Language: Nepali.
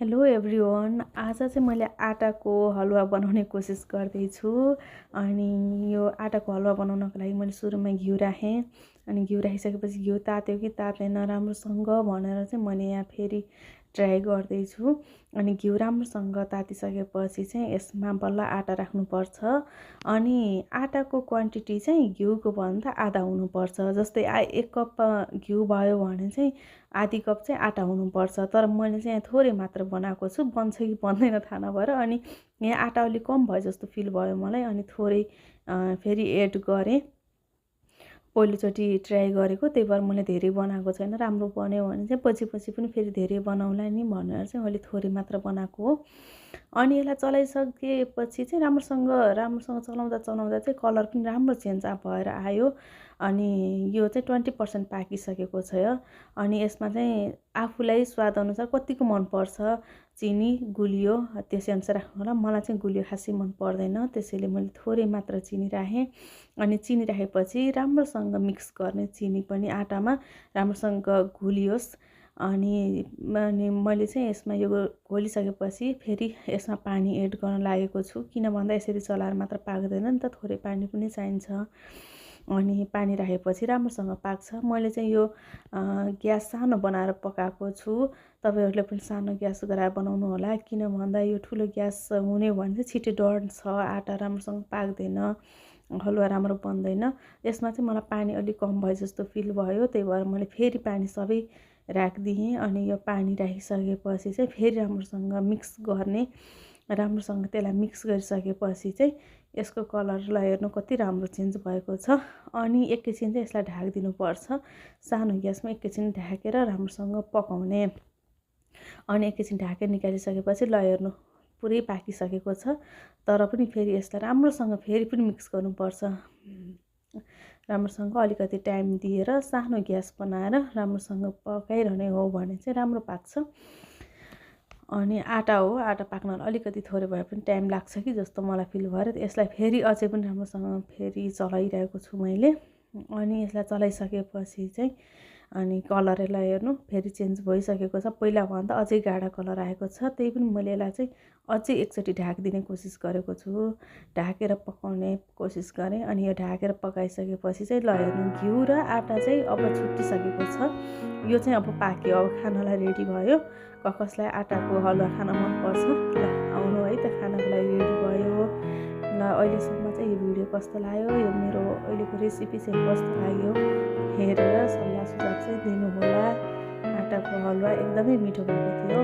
Hello everyone. आज चाहिँ मैले आटाको हलुवा बनाउने कोसिस गर्दैछु। अनि यो आटाको हलुवा बनाउनको लागि मैले सुरुमा घिउ राखेँ। अनि घिउ राखिसकेपछि घिउ तात्यो कि तातेन राम्रोसँग भनेर चाहिँ मैले यहाँ फेरि ट्राई गर्दैछु। अनि घिउ राम्रोसँग तातिसकेपछि चाहिँ यसमा बल्ल आटा राख्नुपर्छ। अनि आटाको क्वान्टिटी चाहिँ घिउको भन्दा आधा हुनुपर्छ। जस्तै 1 कप घिउ भयो भने चाहिँ आधी कप चाहिँ आटा हुनुपर्छ। तर मैले चाहिँ यहाँ थोरै मात्र बनाएको छु, बन्छ कि बन्दैन थाहा नभएर। अनि यहाँ आटा अलिक कम भयो जस्तो फिल भयो मलाई। अनि थोरै फेरि एड गरेँ। पहिलोचोटि ट्राई गरेको, त्यही भएर मैले धेरै बनाएको छैन। राम्रो बन्यो भने चाहिँ पछि पछि पनि फेरि धेरै बनाउला नि भनेर चाहिँ मैले थोरै मात्र बनाएको हो। अनि यसलाई चलाइसकेपछि चाहिँ राम्रोसँग चलाउँदा चाहिँ कलर पनि राम्रो चेन्ज भएर आयो। अनि यो चाहिँ 20% पाकिसकेको छ। अनि यसमा चाहिँ आफूलाई स्वादअनुसार कतिको मनपर्छ चिनी गुलियो त्यसै अनुसार राख्नु होला। मलाई चाहिँ गुलियो खासै मन पर्दैन, त्यसैले मैले थोरै मात्र चिनी राखेँ। अनि चिनी राखेपछि राम्रोसँग मिक्स गर्ने, चिनी पनि आटामा राम्रोसँग घुलियोस्। अनि मैले चाहिँ यसमा यो घोलिसकेपछि फेरि यसमा पानी एड गर्न लागेको छु। किन भन्दा यसरी चलाएर मात्र पाक्दैन नि त, थोरै पानी पनि चाहिन्छ। अनि पानी राखेपछि राम्रोसँग पाक्छ। मैले चाहिँ यो ग्यास सानो बनाएर पकाएको छु। तपाईँहरूले पनि सानो ग्यास गराएर बनाउनु होला। किन भन्दा यो ठुलो ग्यास हुने भने चाहिँ छिटै डढ्छ, आटा राम्रोसँग पाक्दैन, हलुवा राम्रो बन्दैन। यसमा चाहिँ मलाई पानी अलिक कम भयो जस्तो फिल भयो, त्यही भएर मैले फेरि पानी सबै राखिदिएँ। अनि यो पानी राखिसकेपछि चाहिँ फेरि राम्रोसँग मिक्स गर्ने, राम्रोसँग त्यसलाई मिक्स गरिसकेपछि चाहिँ यसको कलरलाई हेर्नु कति राम्रो चेन्ज भएको छ। अनि एकैछिन चाहिँ यसलाई ढाकिदिनुपर्छ। सानो ग्यासमा एकैछिन ढाकेर राम्रोसँग पकाउने। अनि एकैछिन ढाकेर निकालिसकेपछि ल हेर्नु पुरै पाकिसकेको छ। तर पनि फेरि यसलाई राम्रोसँग फेरि पनि मिक्स गर्नुपर्छ। राम्रोसँग अलिकति टाइम दिएर सानो ग्यास बनाएर राम्रोसँग पकाइरहने हो भने चाहिँ राम्रो पाक्छ। अनि आटा हो, आटा पाक्नलाई अलिकति थोरै भए पनि टाइम लाग्छ कि जस्तो मलाई फिल भएर यसलाई फेरि अझै पनि राम्रोसँग फेरि चलाइरहेको छु मैले। अनि यसलाई चलाइसकेपछि चाहिँ अनि कलर यसलाई हेर्नु फेरि चेन्ज भइसकेको छ। पहिलाभन्दा अझै गाढा कलर आएको छ। त्यही पनि मैले यसलाई चाहिँ अझै एकचोटि ढाकिदिने कोसिस गरेको छु, ढाकेर पकाउने कोसिस गरेँ। अनि यो ढाकेर पकाइसकेपछि चाहिँ ल हेर्नु घिउ र आटा चाहिँ अब छुट्टिसकेको छ। यो चाहिँ अब पाक्यो, अब खानलाई रेडी भयो। कसलाई आटाको हलुवा खान मनपर्छ ल आउनु है त, खानको लागि रेडी भयो। ल अहिलेसम्म चाहिँ यो भिडियो कस्तो लाग्यो, यो मेरो अहिलेको रेसिपी चाहिँ कस्तो लाग्यो हेरेर सल्लाह सुझाव चाहिँ दिनुहोला। आटाको हलुवा एकदमै मिठो भएको थियो।